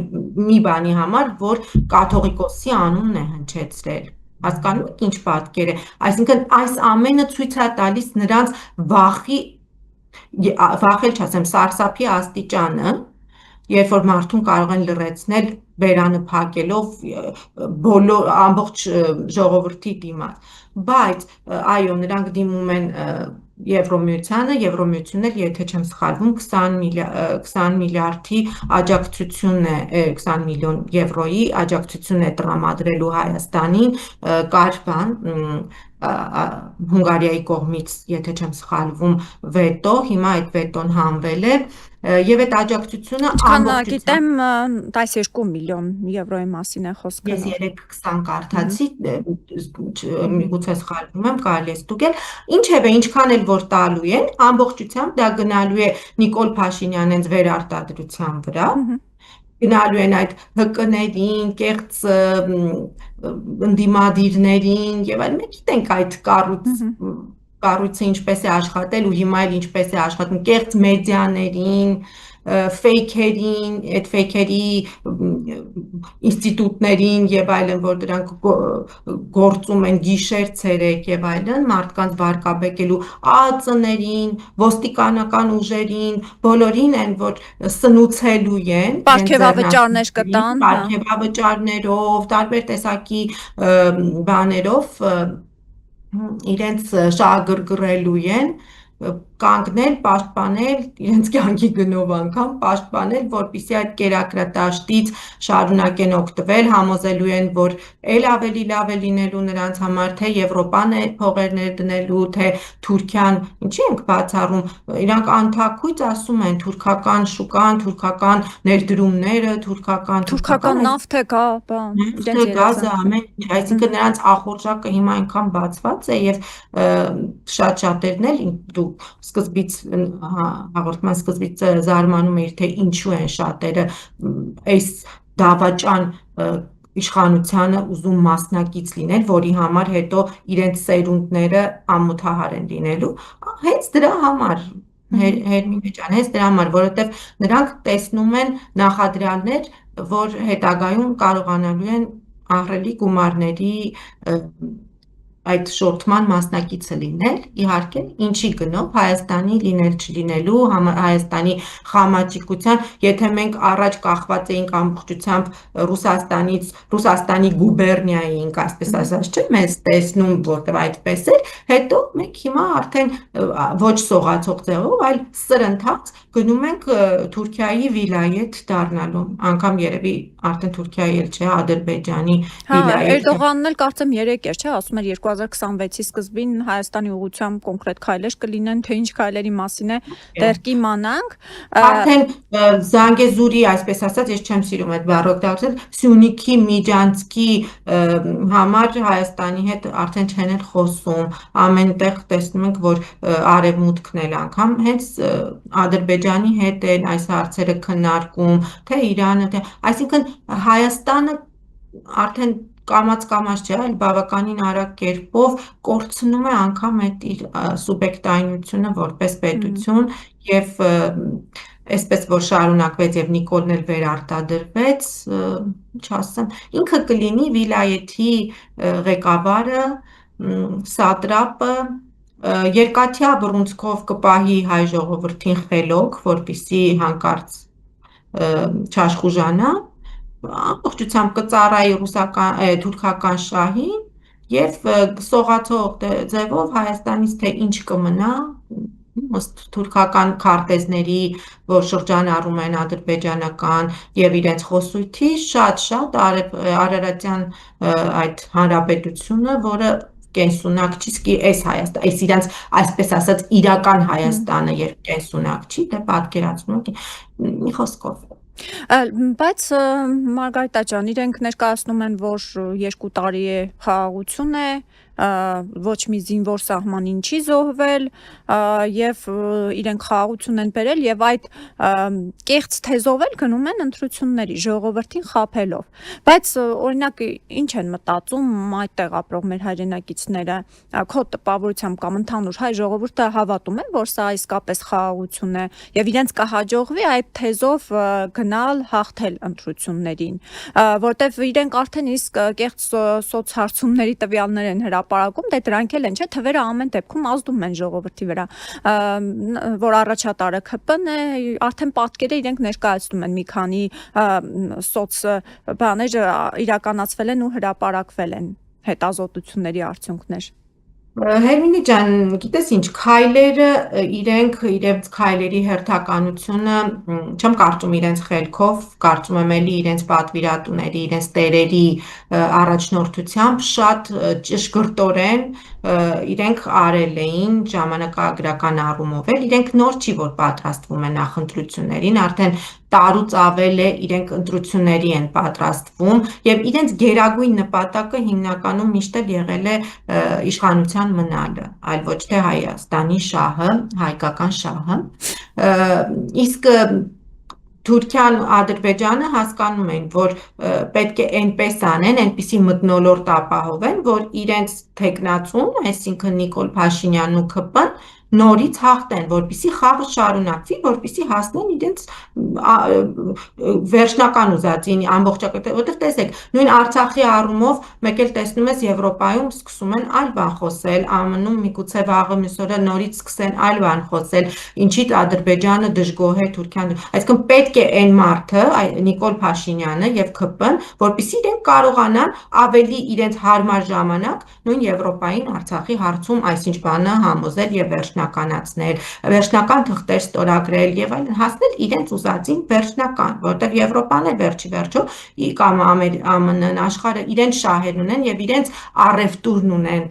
մի բանի համար, որ կաթողիկոսի անունն է հնչեցրել։ Հասկանում եք ինչ պատկեր է, այսինքն այս ամենը ցույց է տալիս նրանց վախել չասեմ, սարսափի աստիճանը, երբ որ մարդուն կարող են լռեցնել բերանը փակելով ամբողջ ժողովրդի դիմաց, բայց այո, նրանք դիմում են Եվրոմիությանը, Եվրոմիությունն էլ, եթե չեմ սխալվում, 20 միլիարդի աջակցություն է, 20 միլիոն եվրոյի աջակցություն է տրամադրելու Հայաստանին, կար բան, Հունգարիայի կողմից, եթե չեմ սխալվում, վետո, հիմա այդ վետոն հանվել է, եւ այդ աջակցությունը ամբողջությամբ գիտեմ 12 միլիոն եվրոյի մասին է խոսքը։ Ես 3-20 կարդացի, միգուցե սխալվում եմ, կարելի է ստուգել, ինչևէ, ինչքան էլ որ տալու են, ամբողջությամբ դա գնալու է Նիկոլ Փաշինյանենց վերարտադրության վրա, գնալու են այդ ՀԿ-ներին, կեղծ ընդդիմադիրներին եւ այլն, մենք գիտենք այդ կառույցը ինչպես է աշխատել ու հիմա էլ ինչպես է աշխատում, կեղծ մեդիաներին, ֆեյքերին, այդ ֆեյքերի ինստիտուտներին եւ այլն, որ դրանք գործում են գիշեր ցերեկ եւ այլն, մարդկանց վարկաբեկելու ԱԱԾ-ներին, ոստիկանական ուժերին, բոլորին են, որ սնուցելու են, պարգևավճարներ կտան, պարգևավճարներով, տարբեր տեսակի բաներով իրենց շահագրգռելու են, կանգնել, պաշտպանել, իրենց կյանքի գնով անգամ պաշտպանել, որպեսզի այդ կերակրատաշտից շարունակեն օգտվել, համոզելու են, որ էլ ավելի լավ է լինելու նրանց համար, թե Եվրոպան է փողեր ներդնելու, թե Թուրքիան, ինչի ենք բացառում, իրանք անթաքույց ասում են թուրքական շուկան, թուրքական ներդրումները, թուրքական նավթը կա, նավթը, գազը, ամեն ինչ, այսինքն նրանց ախորժակը հիմա այնքան բացված է եւ շատ-շատերն էլ դու սկզբից հաղորդման սկզբից զարմանում էիր, թե ինչու են շատերը այս դավաճան իշխանությանը ուզում մասնակից լինել, որի համար հետո իրենց սերունդները ամոթահար են լինելու, հենց դրա համար, Հերմինե ջան, հենց դրա համար, որովհետև նրանք տեսնում են նախադրյալներ, որ հետագայում կարողանալու են ահռելի գումարների այդ շորթման մասնակիցը լինել, իհարկե, ինչի գնով, Հայաստանի լինել չլինելու, Հայաստանի խամաճիկության, եթե մենք առաջ կախված էինք ամբողջությամբ Ռուսաստանի գուբերնիա էինք, այսպես ասած, չէ՞, մեզ տեսնում, որտեղ այդպես էր, հետո մենք հիմա արդեն ոչ սողացող ձևով, այլ սրընթաց գնում ենք Թուրքիայի վիլայետ դառնալու, անգամ երևի արդեն Թուրքիայի էլ չէ, Ադրբեջանի վիլայետ։ Էրդողանն էլ կարծեմ 3 էր, չէ, ասում էր 2026-ի սկզբին Հայաստանի ուղղությամբ կոնկրետ քայլեր կլինեն, թե ինչ քայլերի մասին է, դեռ կիմանանք։ Արդեն Զանգեզուրի, այսպես ասած, ես չեմ սիրում այդ բառը օգտագործել, Սյունիքի, Միջանցքի համար Հայաստանի հետ արդեն չեն էլ խոսում, ամենտեղ տեսնում ենք, որ արևմուտքն էլ անգամ հենց Ադրբեջանի հետ են այս հարցերը քննարկում, թե Իրանը, թե այսինքն Հայաստանը արդեն կամաց չէ, այլ բավականին արագ կերպով կորցնում է անգամ այդ իր սուբյեկտայնությունը որպես պետություն եւ այսպես որ շարունակվեց եւ Նիկոլն էլ վերարտադրվեց, ինչ ասեմ, ինքը կլինի վիլայեթի ղեկավարը, սատրապը, երկաթյա բռունցքով կպահի հայ ժողովրդին խելոք, որպեսզի հանկարծ չաշխուժանա, ամբողջությամբ կծառայի թուրքական շահին եւ սողացող ձևով Հայաստանից թե ինչ կմնա թուրքական քարտեզների, որ շրջանառում են ադրբեջանական եւ իրենց խոսույթի շատ արարատյան այդ հանրապետությունը, որը կենսունակ չի, սկի այս իրենց այսպես ասած իրական Հայաստանը, երբ կենսունակ չի, դե պատկերացնում եք մի խոսքով Բայց Մարգարիտա ջան, իրենք ներկայացնում են, որ 2 տարի է խաղաղություն է, ոչ մի զինվոր սահմանին չի զոհվել եւ իրենք խաղաղություն են բերել եւ այդ կեղծ թեզով էլ գնում են ընտրությունների ժողովրդին խաբելով, բայց օրինակ ինչ են մտածում այդտեղ ապրող մեր հայրենակիցները, քո տպավորությամբ կամ ընդհանուր հայ ժողովուրդը հավատում է, որ սա իսկապես խաղաղություն է եւ իրենց կհաջողվի այդ թեզով գնալ հաղթել ընտրություններին, որտեվ իրենք արդեն իսկ կեղծ սոցհարցումների տվյալներ են հրապարակում, դե դրանք էլ են, չէ, թվերը ամեն դեպքում ազդում են ժողովրդի վրա, որ առաջատարը ԿՊ-ն է, արդեն պատկերը իրենք ներկայացնում են մի քանի սոց բաներ իրականացվել են ու հրապարակվել են հետազոտությունների արդյունքներ։ Հերմինե ջան, գիտես ինչ, քայլերը իրենց քայլերի հերթականությունը չեմ կարծում իրենց խելքով, կարծում եմ էլի իրենց պատվիրատուների, իրենց տերերի առաջնորդությամբ շատ ճշգրտորեն իրենք արել էին ժամանակագրական առումով էլ, իրենք նոր չի, որ պատրաստվում են նախընտրություններին, արդեն տարուց ավել է իրենք ընտրությունների են պատրաստվում եւ իրենց գերագույն նպատակը հիմնականում միշտ էլ եղել է իշխանության մնալը, այլ ոչ թե Հայաստանի շահը, հայկական շահը, իսկ Թուրքիան, Ադրբեջանը հասկանում են, որ պետք է այնպես անեն, այնպիսի մթնոլորտ ապահովեն, որ իրենց թեկնածուն, այսինքն Նիկոլ Փաշինյանն ու ԿՊ-ն նորից հաղթեն, որպեսզի խաղը շարունակվի, որպեսզի հասնեն իրենց վերջնական ուզածին ամբողջական, որտեղ տեսեք, նույն Արցախի առումով մեկ էլ տեսնում ես Եվրոպայում սկսում են այլ բան խոսել, ԱՄՆ-ում միգուցե վաղը մյուս օրը նորից սկսեն այլ բան խոսել, ինչից Ադրբեջանը դժգոհ է Թուրքիան, այսինքն պետք է այն մարդը, Նիկոլ Փաշինյանը եւ ԿՊ-ն, որպեսզի իրենք կարողանան ավելի իրենց հարմար ժամանակ նույն Եվրոպային Արցախի հարցում այսինչ բանը համոզել եւ վերջնական թղթեր ստորագրել եւ այլն, հասնել իրենց ուզածին վերջնական, որտեղ Եվրոպան էլ վերջի վերջո կամ ԱՄՆ-ն աշխարհը իրենց շահերն ունեն եւ իրենց առևտուրն ունեն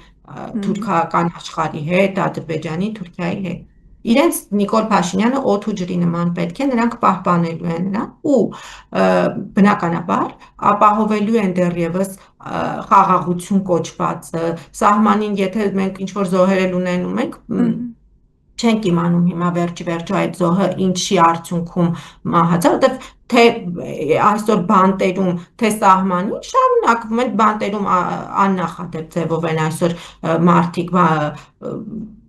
թուրքական աշխարհի հետ, Ադրբեջանի, Թուրքիայի հետ։ Իրենց Նիկոլ Փաշինյանը օդ ու ջրի նման պետք է նրանք պահպանելու են նրան ու բնականաբար ապահովելու են դեռևս խաղաղություն կոչվածը, սահմանին եթե մենք ինչ-որ զոհեր ունենում ենք, չենք իմանում հիմա վերջի վերջո այդ զոհը ինչի արդյունքում մահացավ, որտեղ թե այսօր բանտերում, թե սահմանին շարունակվում են բանտերում աննախադեպ ձևով են այսօր մարդիկ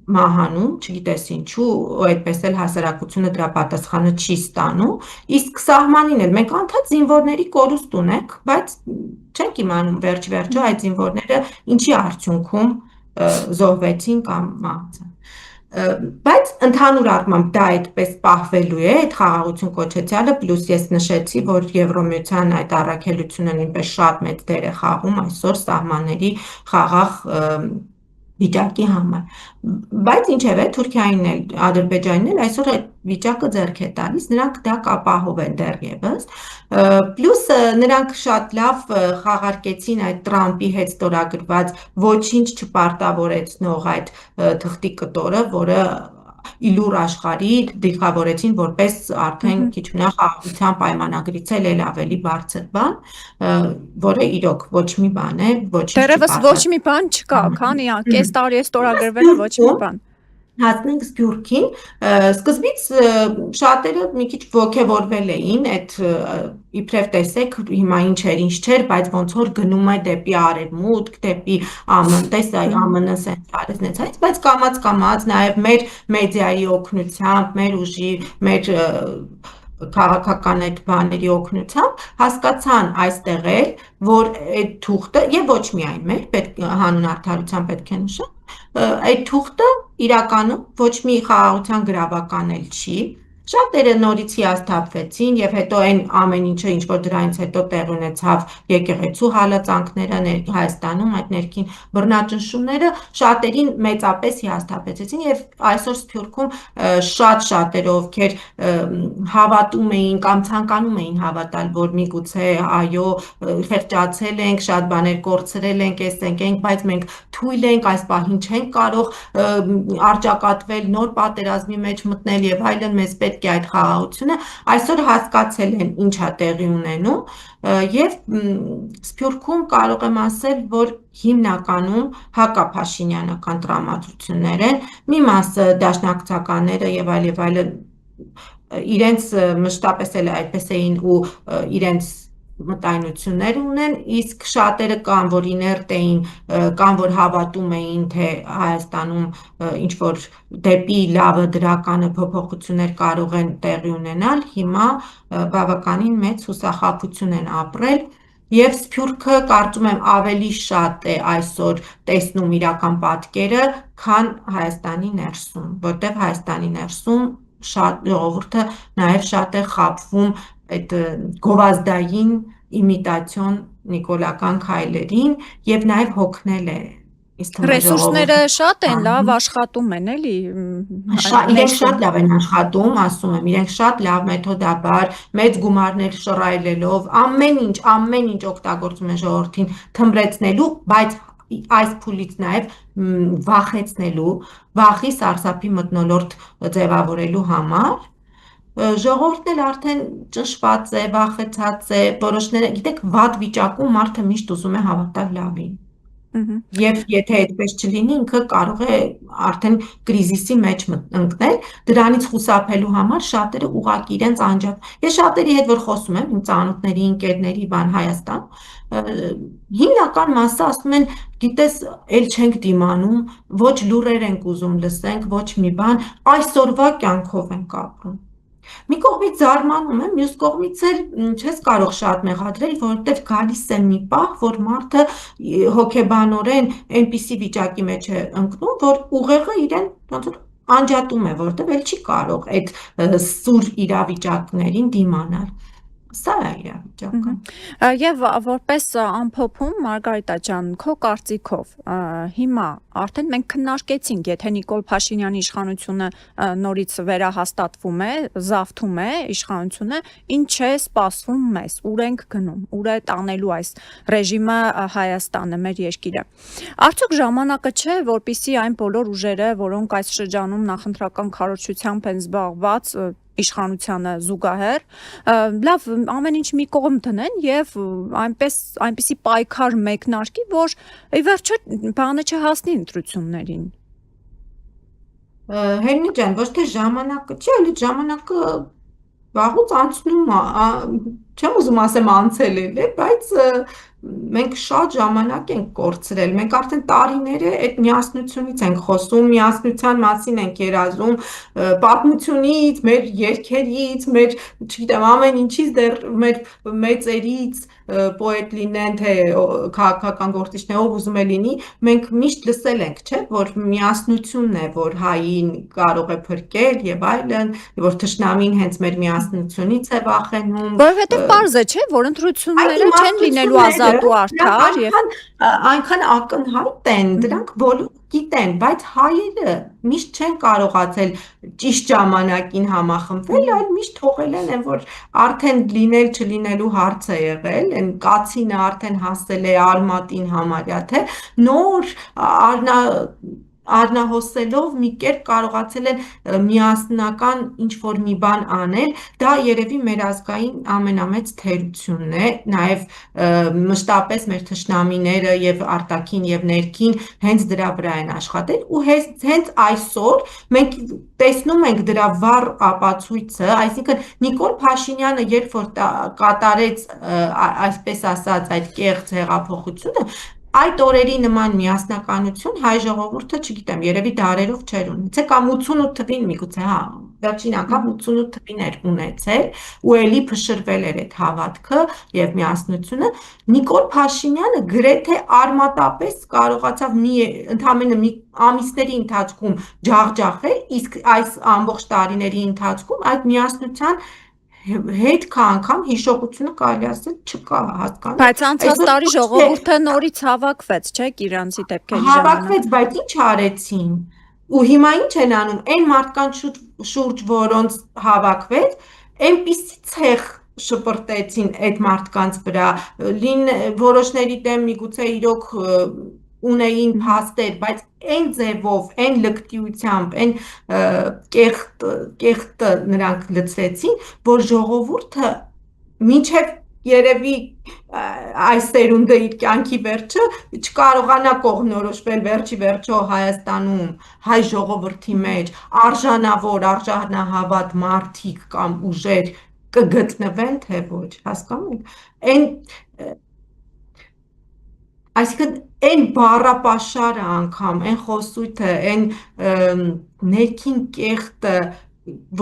մահանում, չգիտես ինչու, այդպես էլ հասարակությունը դրա պատասխանը չի ստանում, իսկ սահմանին էլ մենք անդադ զինվորների կորուստ ունենք, բայց չենք իմանում վերջի վերջո այդ զինվորները ինչի արդյունքում զոհվեցին կամ մահացան։ Բայց ընդհանուր առմամբ դա այդպես պահվելու է, այդ խաղաղություն կոչեցյալը, պլյուս ես նշեցի, որ Եվրոմիության այդ առաքելությունը նույնպես շատ մեծ դեր է խաղում այսօր սահմանների խաղաղ վիճակի համար, բայց ինչևէ Թուրքիային էլ, Ադրբեջանին էլ այսօր այդ վիճակը ձեռք է տալիս, նրանք դա կապահովեն դեռևս, պլյուս նրանք շատ լավ խաղարկեցին այդ Տրամպի հետ ստորագրված ոչինչ չպարտավորեցնող այդ թղթի կտորը, որը իլուր աշխարհի դիրքավորեցին որպես արդեն քիչ մնա խաղաղության պայմանագրից էլ ավելի բարձր բան, որը իրոք ոչ մի բան է, դեռևս ոչ մի բան չկա, քանի կես տարի է ստորագրվել է ոչ մի բան։ Հասնենք Սփյուռքին, սկզբից շատերը մի քիչ ոգևորվել էին, այդ իբրև տեսեք հիմա ինչ էր, ինչ չէր, բայց ոնց որ գնում է դեպի արևմուտք, դեպի ԱՄՆ սենտրալիզացիայից, բայց կամաց, նաև մեր մեդիայի օգնությամբ, մեր ուժի, մեր քաղաքական այդ բաների օգնությամբ հասկացան այստեղ էլ, որ այդ թուղթը եւ ոչ միայն մեր հանուն արդարության պետք է նշել, այդ թուղթը իրականում ոչ մի խաղաղության գրավական էլ չի, շատերը նորից հիասթափվեցին եւ հետո այն ամեն ինչը ինչ որ դրանից հետո տեղ ունեցավ եկեղեցու հալածանքները Հայաստանում այդ ներքին բռնաճնշումները շատերին մեծապես հիասթափեցին եւ այսօր Սփյուռքում շատ շատերը ովքեր հավատում էին կամ ցանկանում էին հավատալ որ միգուցե այո խեղճացել ենք շատ բաներ կորցրել ենք, բայց մենք թույլ ենք, այս պահին չենք կարող առճակատվել, նոր պատերազմի մեջ մտնել եւ այլն, մեզ պետք է այդ խաղաղությունը, այսօր հասկացել են ինչա տեղի ունենում եւ Սփյուռքում կարող եմ ասել, որ հիմնականում հակափաշինյանական տրամադրություններ են, մի մասը դաշնակցականները եւ այլն իրենց մշտապես էլ այդպես էին ու իրենց մտայնություններ ունեն, իսկ շատերը կան, որ իներտ էին, կան, որ հավատում էին, թե Հայաստանում ինչ-որ դեպի լավը դրականը փոփոխություններ կարող են տեղի ունենալ, հիմա բավականին մեծ հուսախաբություն են ապրել Եվ Սփյուռքը կարծում եմ ավելի շատ է այսօր տեսնում իրական պատկերը, քան Հայաստանի ներսում, որտեղ Հայաստանի ներսում ժողովուրդը նաև շատ է խաբվում այդ գովազդային իմիտացիոն նիկոլական քայլերին եւ նաև հոգնել է իսկ Ռեսուրսները շատ են, լավ աշխատում են, էլի։ Իրենք շատ լավ են աշխատում, ասում եմ, իրենք շատ լավ մեթոդաբար, մեծ գումարներ շռայլելով, ամեն ինչ օգտագործում են ժողովրդին թմրեցնելու, բայց այս փուլից նաև վախեցնելու, վախի սարսափի մթնոլորտ ձևավորելու համար ժողովուրդն էլ արդեն ճնշված է, վախեցած է, որոշները, գիտեք, վատ վիճակում մարդը միշտ ուզում է հավատալ լավին։ Եվ եթե այդպես չլինի, ինքը կարող է արդեն կրիզիսի մեջ ընկնել, դրանից խուսափելու համար շատերը ուղղակի իրենց անջատ։ Ես շատերի հետ որ խոսում եմ, իմ ծանոթների, ընկերների, Հայաստան, հիմնական մասը ասում են, գիտես, էլ չենք դիմանում, ոչ լուրեր ենք ուզում լսենք, ոչ մի բան, այսօրվա կյանքով ենք ապրում։ Մի կողմից զարմանում եմ, մյուս կողմից էլ չես կարող շատ մեղադրել, որովհետև գալիս է մի պահ, որ մարդը հոգեբանորեն այնպիսի վիճակի մեջ է ընկնում, որ ուղեղը իրեն ոնց որ անջատում է, որովհետև էլ չի կարող այդ սուր իրավիճակներին դիմանալ։ Սա է իրավիճակը։ Եվ որպես ամփոփում, Մարգարիտա ջան, քո կարծիքով, հիմա արդեն մենք քննարկեցինք, եթե Նիկոլ Փաշինյանի իշխանությունը նորից վերահաստատվում է, զավթում է իշխանությունը, ինչ է սպասվում մեզ, ուր ենք գնում, ուր է տանելու այս ռեժիմը Հայաստանը, մեր երկիրը։ Արդյոք ժամանակը չէ, որպեսզի այն բոլոր ուժերը, որոնք այս շրջանում նախընտրական քարոզչությամբ են զբաղված, իշխանությանը զուգահեռ, լավ, ամեն ինչ մի կողմ դնեն եւ այնպիսի պայքար մեկնարկի, որ ի վերջո բանը չհասնի ընտրություններին։ Հեննի ջան, ոչ թե ժամանակը չի, այլ ժամանակը վաղուց անցնում է, չեմ ուզում ասեմ անցել է, բայց մենք շատ ժամանակ ենք կորցրել, մենք արդեն տարիներ է այդ միասնությունից ենք խոսում, միասնության մասին ենք երազում, պատմությունից, մեր երգերից, մեր, չգիտեմ, ամեն ինչից դեռ մեր մեծերից պոետ լինեն, թե քաղաքական գործիչներ, ով ուզում է լինի, մենք միշտ լսել ենք, չէ, որ միասնությունն է, որ հային կարող է փրկել եւ այլն, որ թշնամին հենց մեր միասնությունից է վախենում։ Որովհետեւ պարզ է, չէ, որ ընտրությունները չեն լինելու ազատ ու արդար եւ այնքան ակնհայտ են, դրանք բոլորը գիտեն, բայց հայերը միշտ չեն կարողացել ճիշտ ժամանակին համախմբվել, այլ միշտ թողել են, որ արդեն լինել չլինելու հարց է եղել, այն կացինը արդեն հասել է արմատին համարյա, թե նոր առնահոսելով մի կերպ կարողացել են միասնական ինչ-որ մի բան անել, դա երևի մեր ազգային ամենամեծ թերությունն է, նաև մշտապես մեր թշնամիները եւ արտաքին եւ ներքին հենց դրա վրա են աշխատել ու հենց այսօր մենք տեսնում ենք դրա վառ ապացույցը, այսինքն Նիկոլ Փաշինյանը երբ որ կատարեց այսպես ասած այդ կեղծ հեղափոխությունը այդ օրերի նման միասնականություն հայ ժողովուրդը, չգիտեմ, երևի դարերով չէր ունեցել, կամ 88 թվին միգուցե, հա, վերջին անգամ 88 թվին էր ունեցել, ու էլի փշրվել էր այդ հավատքը եւ միասնությունը, Նիկոլ Փաշինյանը գրեթե արմատապես կարողացավ ընդամենը մի ամիսների ընթացքում ջախջախել, իսկ այս ամբողջ տարիների ընթացքում այդ միասնության հետ կա անգամ հիշողությունը կարելի ասել չկա, հասկանու։ Բայց անցած տարի ժողովուրդը նորից հավաքվեց, չէ՞, Իրանցի դեպքերի ժամանակ։ Հավաքվեց, բայց ինչ արեցին։ Ու հիմա ինչ են անում, այն մարդկանց շուրջ, որոնց հավաքվեց, այնպիսի ցեղ շպրտեցին այդ մարդկանց վրա, որոշների դեմ միգուցե իրոք ունեին փաստեր, բայց այն ձևով, այն լկտիությամբ, այն կեղտը նրանք լցրեցին, որ ժողովուրդը մինչև երևի այս սերունդը իր կյանքի վերջը չկարողանա կողմնորոշվել վերջի վերջո Հայաստանում հայ ժողովրդի մեջ արժանավոր, արժանահավատ մարդիկ կամ ուժեր կգտնվեն, թե ոչ, հասկանում եք, այսինքն այն բառապաշարը անգամ, այն խոսույթը, այն ներքին կեղտը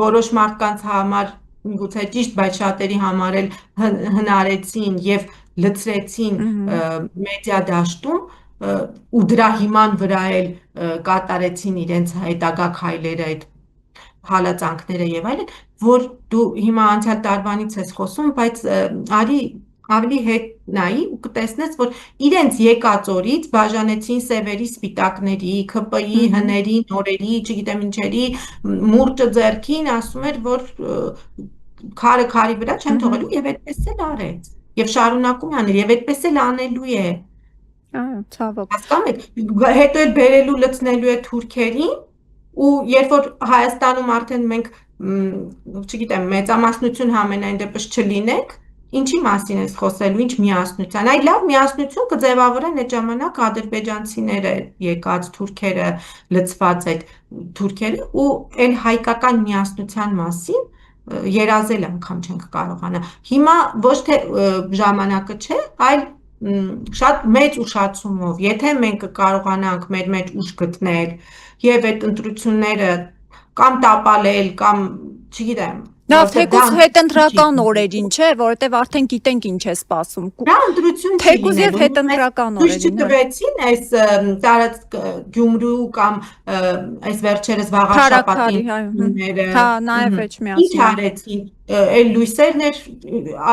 որոշ մարդկանց համար միգուցե ճիշտ, բայց շատերի համար էլ հնարեցին եւ լցրեցին մեդիա դաշտում ու դրա հիման վրա էլ կատարեցին իրենց հետագա քայլերը, այդ հալածանքները եւ այլն, որ դու հիմա անցյալ տարվանից ես խոսում, բայց արի ավելի հետ նայի ու կտեսնես, որ իրենց եկած օրից բաժանեցին սևերի սպիտակների, ՔՊ-ի, հների, նորերի, չգիտեմ ինչերի, մուրճը ձեռքին, ասում էր, որ քարը քարի վրա չեմ թողելու եւ այդպես էլ արեց։ Եվ շարունակում է անել, եւ այդպես էլ անելու է։ Ցավոք։ Հասկանում եք, հետո էլ բերելու լցնելու է թուրքերին ու երբ որ Հայաստանում արդեն մենք, չգիտեմ, մեծամասնություն համենայն դեպս չլինենք, ինչի մասին ես խոսելու, ինչ միասնության, այ լավ միասնություն կձևավորեն այդ ժամանակ ադրբեջանցիները եկած թուրքերը, լցված այդ թուրքերը ու այն հայկական միասնության մասին երազել անգամ չենք կարողանա։ Հիմա ոչ թե ժամանակը չէ, այլ շատ մեծ ուշացումով, եթե մենք կարողանանք մեր մեջ ուժ գտնել եւ այդ ընտրությունները կամ տապալել կամ չգիտեմ Լավ, թեկուզ հետընտրական օրերին, չէ, որովհետև արդեն գիտենք ինչ է սպասում։ Դա ընտրություն չի թեկուզ եւ հետընտրական օրերին։ Չտվեցին այս տարածք Գյումրու կամ այս վերջերս վաղաշաբաթիները։ Հա, նաեւ ոչ միասին։ Ինչ արեցին, այլ լույսերն էր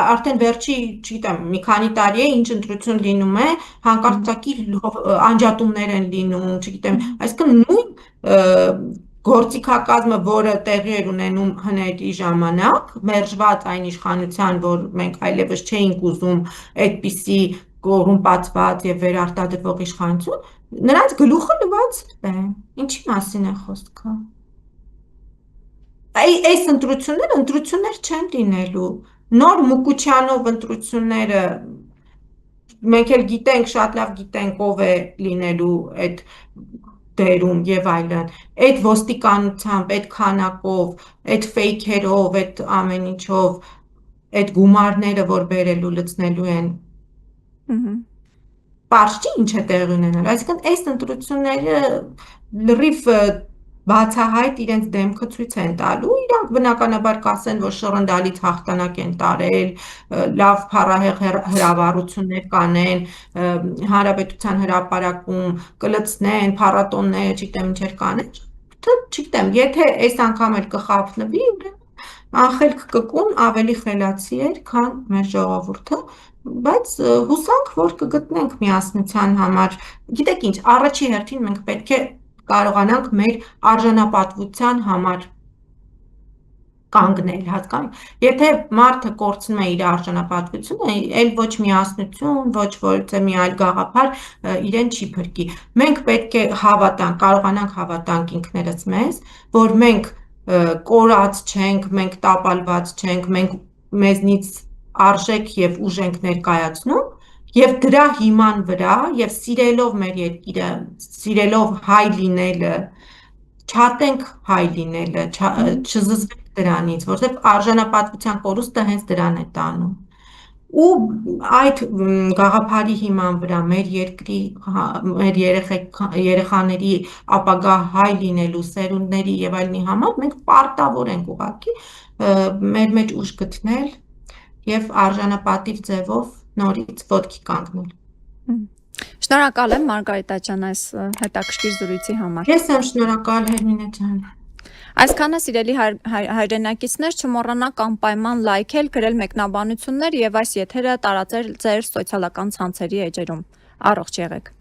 արդեն վերջի, չգիտեմ, մի քանի տարի է ինչ ընտրություն լինում է, հանկարծակի անջատումներ են լինում, չգիտեմ, այսինքն նույն գործիքակազմը, որը տեղի էր ունենում հների ժամանակ, մերժված այն իշխանության, որ մենք այլևս չէինք ուզում այդպիսի կոռումպացված եւ վերարտադրվող իշխանություն, նրանց գլուխը լվաց է։ Ինչի մասին է խոսքը։ Այս ընտրություններ չեն լինելու։ Նոր Մուկուչյանով ընտրությունները մենք էլ գիտենք, շատ լավ գիտենք ով է լինելու այդ դերում եւ այլն, այդ ոստիկանությամբ, այդ քանակով, այդ ֆեյքերով, այդ ամեն ինչով, այդ գումարները, որ բերելու լցնելու են։ Պարզ չի ինչ է տեղի ունենալ, այսինքն այս ընտրությունները լրիվ բացահայտ իրենց դեմքը ցույց են տալու, իրանք բնականաբար կասեն, որ շռնդալից հաղթանակ են տարել, լավ փառահեղ հրավառություններ կանեն, հանրապետության հրապարակում կլցնեն, փառատոններ, չգիտեմ ինչեր կանեն, չգիտեմ, եթե այս անգամ էլ կխաբնվի, անխելք կկուն ավելի խելացի էր, քան մեր ժողովուրդը, բայց հուսանք, որ կգտնենք միասնության համար, գիտեք ինչ, առաջի հերթին մենք պետք է կարողանանք մեր արժանապատվության համար կանգնել, հասկանու՞մ։ Եթե մարդը կորցնում է իր արժանապատվությունը, այլ ոչ միասնություն, ոչ որևէ մի այլ գաղափար իրեն չի փրկի։ Մենք պետք է հավատանք, կարողանանք հավատանք ինքներս մեզ, որ մենք կորած չենք, մենք տապալված չենք, մենք մեզնից արժեք եւ ուժ ենք ներկայացնում եւ դրա հիման վրա եւ սիրելով մեր երկիրը, սիրելով հայ լինելը, չատենք հայ լինելը, չզզվենք դրանից, որովհետեւ արժանապատվության կորուստը հենց դրան է տանում։ Ու այդ գաղափարի հիման վրա մեր երկրի, մեր երեխաների ապագա հայ լինելու, սերունդների եւ այլնի համար մենք պարտավոր ենք ուղղակի մեր մեջ ուժ գտնել եւ արժանապատիվ ձևով նորից ոտքի կանգնել։ Շնորհակալ եմ Մարգարիտ ջան այս հետաքրքիր զրույցի համար։ Ես եմ շնորհակալ Հերմինե ջան։ Այսքանը սիրելի հայրենակիցներ, չմոռանաք անպայման լայքել, գրել մեկնաբանություններ եւ այս եթերը տարածել ձեր սոցիալական ցանցերի էջերում։ Առողջ եղեք։